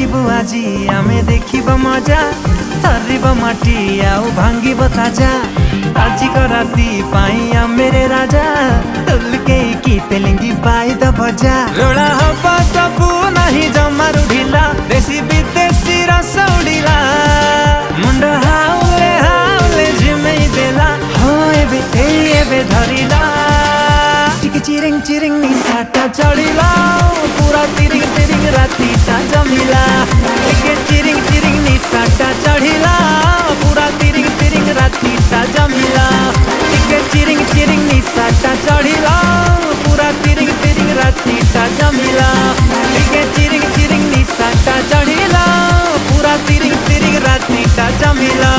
नाचिबु आजी आमे देखिबो मजा थरिबो माटी आउ भांगिबो ताजा आजी को राती पाई मेरे राजा तुलके की तेलिंगी पाई द भजा रोड़ा हवा सबू नहीं जमारू ढिला देसी विदेशी रस उड़िला मुंड हाउले हाउले झिमेई देला हो एबे धरिला टिके चिरिंग चिरिंग निसाटा चढ़िला पूरा तिरिंग तिरिंग रातीटा जमिला टिके चिरिंग चिरिंग निसाटा चढ़िला पूरा तिरिंग तिरिंग रातीटा जमिला टिके चिरिंग चिरिंग निसाटा चढ़िला पूरा तिरिंग तिरिंग रातीटा जमिला टिके चिरिंग चिरिंग निसाटा चढ़िला पूरा तिरिंग तिरिंग रातीटा जमिला।